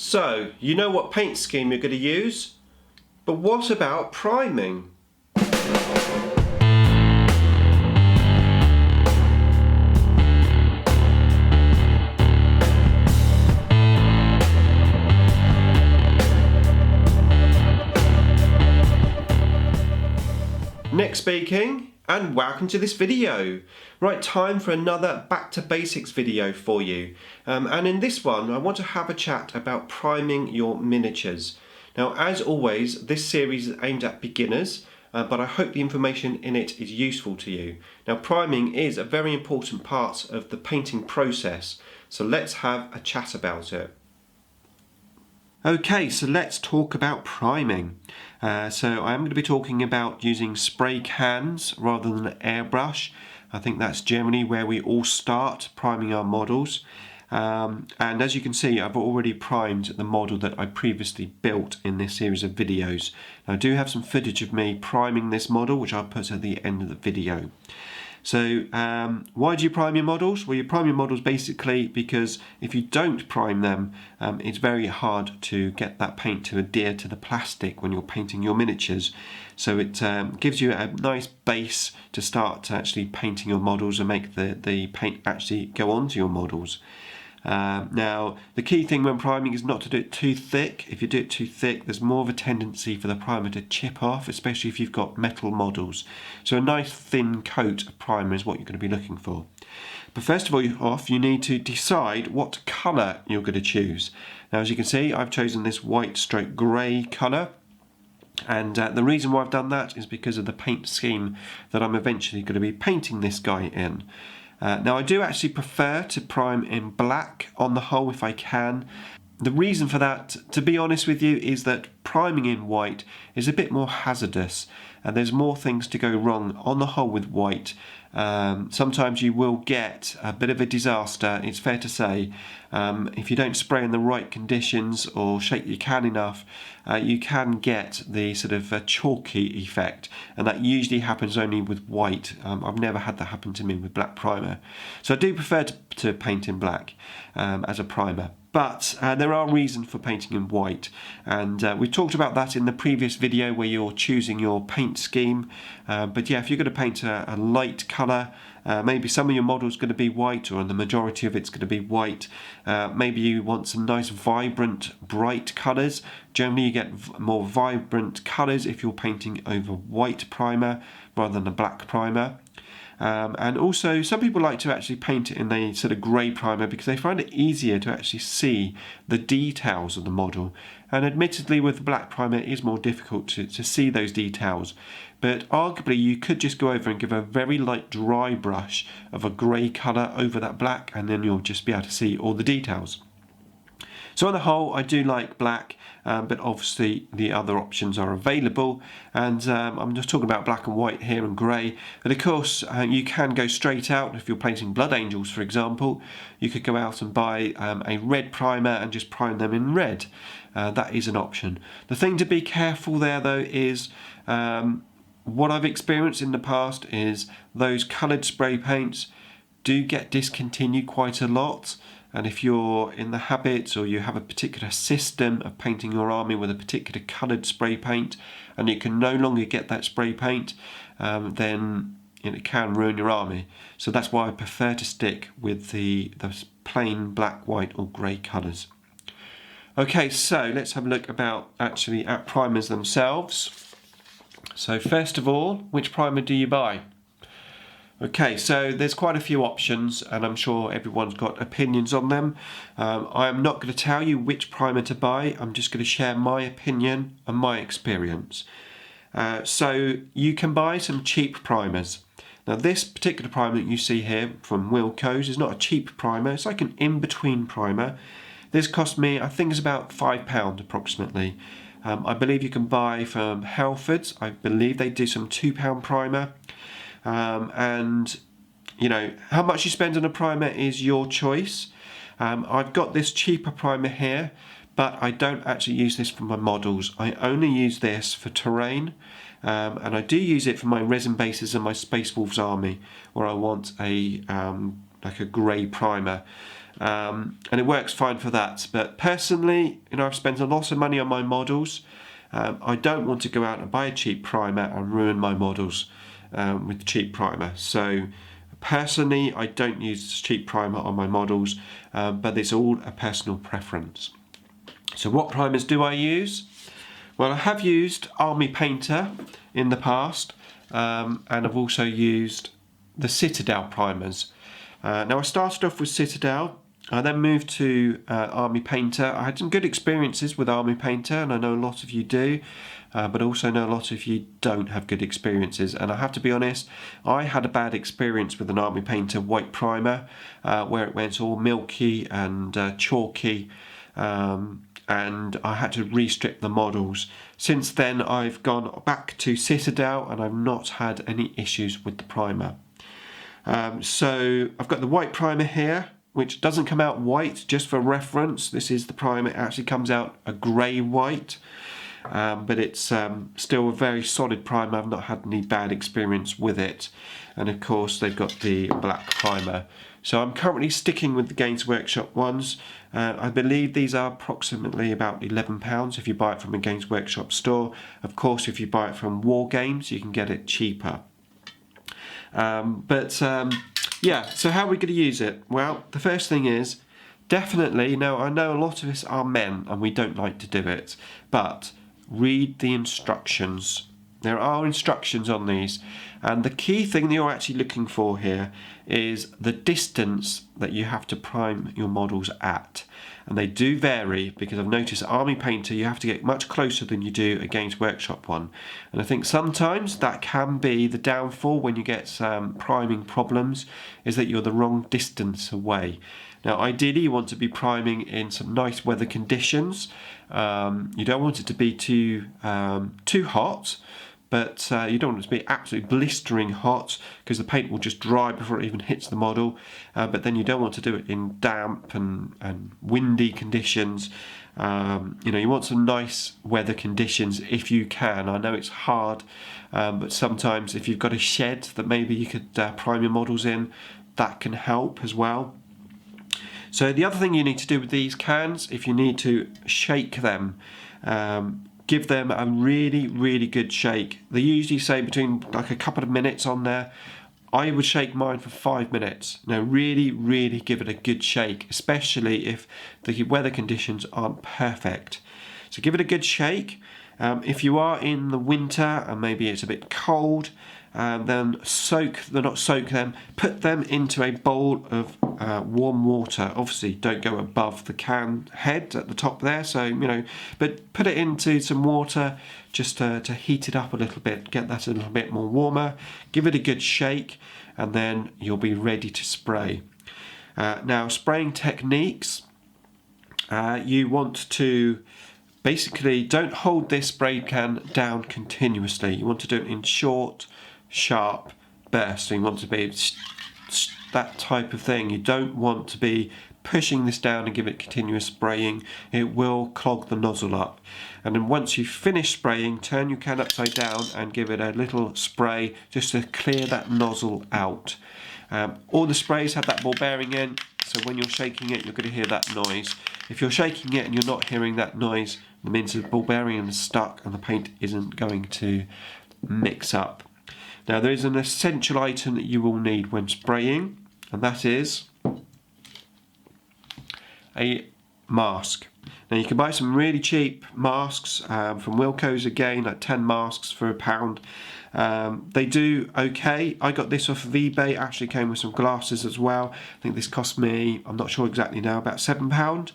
So, you know what paint scheme you're going to use? But what about priming? Nick speaking, and welcome to this video. Right, time for another back to basics video for you. And in this one I want to have a chat about priming your miniatures. Now, as always, this series is aimed at beginners, but I hope the information in it is useful to you. Now, priming is a very important part of the painting process, so let's have a chat about it. Okay, so let's talk about priming. So I am going to be talking about using spray cans rather than an airbrush. I think that's generally where we all start priming our models. And as you can see, I've already primed the model that I previously built in this series of videos. Now, I do have some footage of me priming this model, which I'll put at the end of the video. So why do you prime your models? Well, you prime your models basically because if you don't prime them, it's very hard to get that paint to adhere to the plastic when you're painting your miniatures. So it gives you a nice base to start actually painting your models and make the paint actually go onto your models. Now, the key thing when priming is not to do it too thick. If you do it too thick, there's more of a tendency for the primer to chip off, especially if you've got metal models. So a nice thin coat of primer is what you're going to be looking for. But first of all, you need to decide what colour you're going to choose. Now, as you can see, I've chosen this white stroke grey colour. And the reason why I've done that is because of the paint scheme that I'm eventually going to be painting this guy in. Now, I do actually prefer to prime in black on the whole if I can. The reason for that, to be honest with you, is that priming in white is a bit more hazardous and there's more things to go wrong on the whole with white. Sometimes you will get a bit of a disaster, it's fair to say. If you don't spray in the right conditions or shake your can enough, you can get the sort of chalky effect, and that usually happens only with white. I've never had that happen to me with black primer. So I do prefer to paint in black as a primer. But there are reasons for painting in white, and we talked about that in the previous video where you're choosing your paint scheme. But yeah, if you're going to paint a light colour, maybe some of your model's going to be white, or the majority of it's going to be white. Maybe you want some nice vibrant bright colours. Generally you get more vibrant colours if you're painting over white primer rather than a black primer. And also some people like to actually paint it in a sort of grey primer because they find it easier to actually see the details of the model. And admittedly, with the black primer it is more difficult to see those details. But arguably you could just go over and give a very light dry brush of a grey colour over that black, and then you'll just be able to see all the details. So on the whole, I do like black, but obviously the other options are available, and I'm just talking about black and white here and grey. But of course, you can go straight out. If you're painting Blood Angels, for example, you could go out and buy a red primer and just prime them in red. That is an option. The thing to be careful there, though, is what I've experienced in the past is those coloured spray paints do get discontinued quite a lot. And if you're in the habit, or you have a particular system of painting your army with a particular coloured spray paint, and you can no longer get that spray paint, then it can ruin your army. So that's why I prefer to stick with the plain black, white or grey colours. Okay, so let's have a look at primers themselves. So first of all, which primer do you buy? Okay, so there's quite a few options, and I'm sure everyone's got opinions on them. I am not going to tell you which primer to buy. I'm just going to share my opinion and my experience. So you can buy some cheap primers. Now, this particular primer that you see here from Wilko's is not a cheap primer. It's like an in-between primer. This cost me, I think it's about £5 approximately. I believe you can buy from Halfords. I believe they do some £2 primer. And you know, how much you spend on a primer is your choice. I've got this cheaper primer here, but I don't actually use this for my models. I only use this for terrain, and I do use it for my resin bases and my Space Wolves army, where I want a like a grey primer. and it works fine for that. But personally, I've spent a lot of money on my models. I don't want to go out and buy a cheap primer and ruin my models with the cheap primer. So personally, I don't use cheap primer on my models, but it's all a personal preference. So what primers do I use? Well, I have used Army Painter in the past, and I've also used the Citadel primers. Now I started off with Citadel. I then moved to Army Painter. I had some good experiences with Army Painter, and I know a lot of you do, but also know a lot of you don't have good experiences. And I have to be honest, I had a bad experience with an Army Painter white primer, where it went all milky and chalky, and I had to restrip the models. Since then, I've gone back to Citadel, and I've not had any issues with the primer. So I've got the white primer here, which doesn't come out white, just for reference. This is the primer. It actually comes out a grey white, but it's still a very solid primer. I've not had any bad experience with it. And of course, they've got the black primer. So I'm currently sticking with the Games Workshop ones. I believe these are approximately about £11 if you buy it from a Games Workshop store. Of course, if you buy it from Wargames, you can get it cheaper. Yeah, so how are we going to use it? Well, the first thing is, definitely, now I know a lot of us are men and we don't like to do it, but read the instructions. There are instructions on these, and the key thing that you're actually looking for here is the distance that you have to prime your models at. And they do vary, because I've noticed Army Painter you have to get much closer than you do a Games Workshop one. And I think sometimes that can be the downfall when you get priming problems, is that you're the wrong distance away. Now ideally you want to be priming in some nice weather conditions. You don't want it to be too hot, but you don't want it to be absolutely blistering hot, because the paint will just dry before it even hits the model. But then you don't want to do it in damp and windy conditions. You want some nice weather conditions if you can. I know it's hard, but sometimes if you've got a shed that maybe you could prime your models in, that can help as well. So the other thing you need to do with these cans, if you need to shake them, give them a really, really good shake. They usually say between like a couple of minutes on there. I would shake mine for 5 minutes. Now really, really give it a good shake, especially if the weather conditions aren't perfect. So give it a good shake. If you are in the winter and maybe it's a bit cold, then put them into a bowl of warm water. Obviously don't go above the can head at the top there, so but put it into some water just to heat it up a little bit, get that a little bit more warmer, give it a good shake, and then you'll be ready to spray. Now spraying techniques, you want to basically don't hold this spray can down continuously. You want to do it in short, sharp bursts. So you want to be that type of thing. You don't want to be pushing this down and give it continuous spraying. It will clog the nozzle up. And then once you've finished spraying, turn your can upside down and give it a little spray just to clear that nozzle out. All the sprays have that ball bearing in, so when you're shaking it, you're going to hear that noise. If you're shaking it and you're not hearing that noise, it means the ball bearing is stuck and the paint isn't going to mix up. Now there is an essential item that you will need when spraying, and that is a mask. Now you can buy some really cheap masks from Wilko's again, like 10 masks for £1. They do okay. I got this off of eBay. It actually came with some glasses as well. I think this cost me, I'm not sure exactly now, about £7.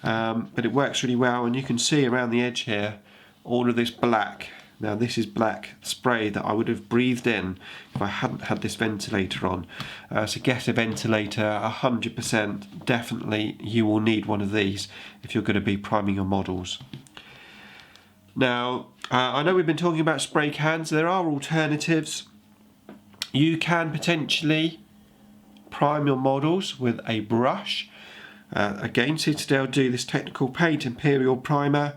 But it works really well, and you can see around the edge here all of this black. Now this is black spray that I would have breathed in if I hadn't had this ventilator on. So get a ventilator, 100%, definitely you will need one of these if you're going to be priming your models. Now I know we've been talking about spray cans. There are alternatives. You can potentially prime your models with a brush. Again, Citadel do this technical paint, Imperial Primer.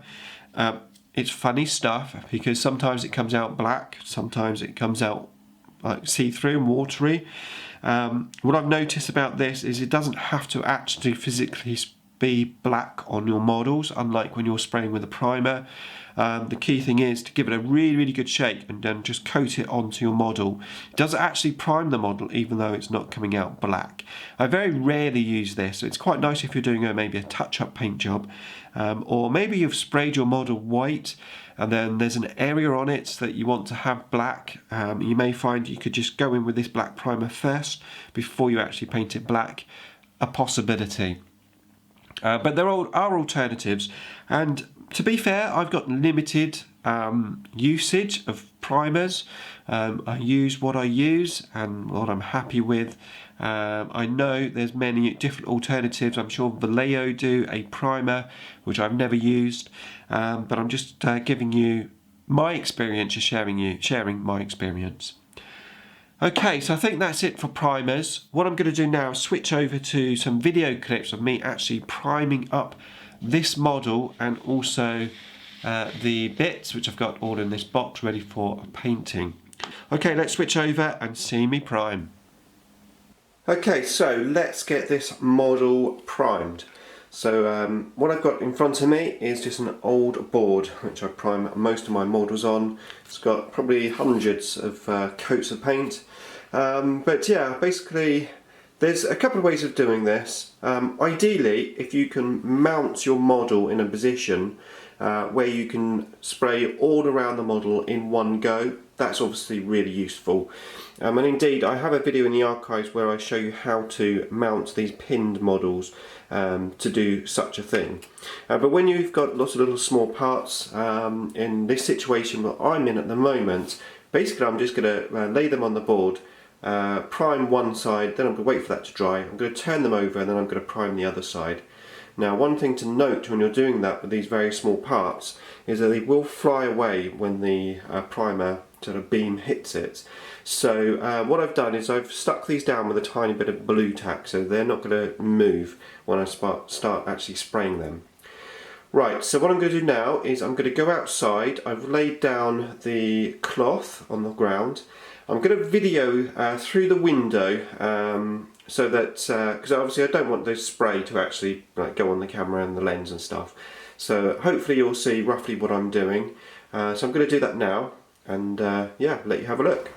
It's funny stuff, because sometimes it comes out black, sometimes it comes out like see-through and watery. What I've noticed about this is it doesn't have to actually physically be black on your models, unlike when you're spraying with a primer. The key thing is to give it a really good shake and then just coat it onto your model. It does actually prime the model even though it's not coming out black. I very rarely use this, so it's quite nice if you're doing maybe a touch-up paint job, or maybe you've sprayed your model white and then there's an area on it that you want to have black. You may find you could just go in with this black primer first before you actually paint it black. A possibility. But there are alternatives, and to be fair, I've got limited usage of primers. I use what I use and what I'm happy with. I know there's many different alternatives. I'm sure Vallejo do a primer, which I've never used, but I'm just giving you my experience, just sharing my experience. Okay, so I think that's it for primers. What I'm going to do now is switch over to some video clips of me actually priming up this model and also the bits which I've got all in this box ready for painting. Okay, let's switch over and see me prime. Okay, so let's get this model primed. So what I've got in front of me is just an old board which I prime most of my models on. It's got probably hundreds of coats of paint. But yeah, basically there's a couple of ways of doing this. Ideally, if you can mount your model in a position where you can spray all around the model in one go, that's obviously really useful. And indeed, I have a video in the archives where I show you how to mount these pinned models to do such a thing. But when you've got lots of little small parts, in this situation that I'm in at the moment, basically I'm just going to lay them on the board, prime one side, then I'm going to wait for that to dry, I'm going to turn them over and then I'm going to prime the other side. Now, one thing to note when you're doing that with these very small parts is that they will fly away when the primer sort of beam hits it. So what I've done is I've stuck these down with a tiny bit of blue tack so they're not going to move when I start actually spraying them. Right, so what I'm going to do now is I'm going to go outside. I've laid down the cloth on the ground. I'm going to video through the window so that, because obviously I don't want the spray to actually go on the camera and the lens and stuff. So hopefully you'll see roughly what I'm doing. So I'm going to do that now and yeah, let you have a look.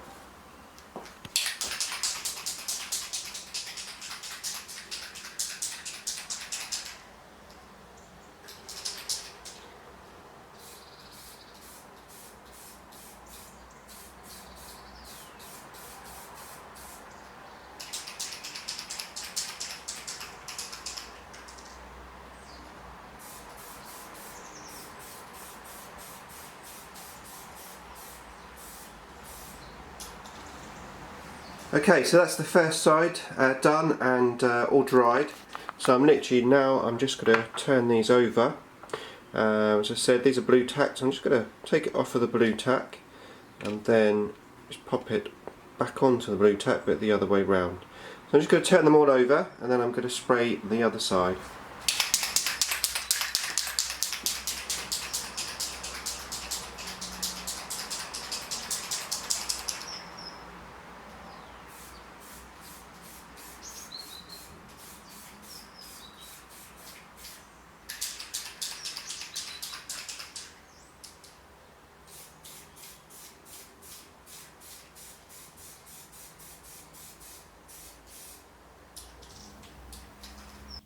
Okay, so that's the first side done and all dried. So I'm just going to turn these over. As I said, these are blue tack, so I'm just going to take it off of the blue tack and then just pop it back onto the blue tack, but the other way round. So I'm just going to turn them all over and then I'm going to spray the other side.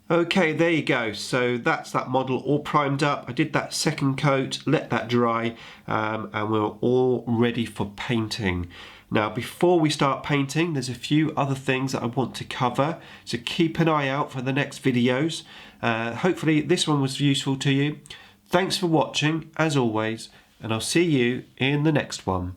Okay, there you go. So that's that model all primed up. I did that second coat, let that dry, and we're all ready for painting. Now, before we start painting, there's a few other things that I want to cover, so keep an eye out for the next videos. Hopefully this one was useful to you. Thanks for watching, as always, and I'll see you in the next one.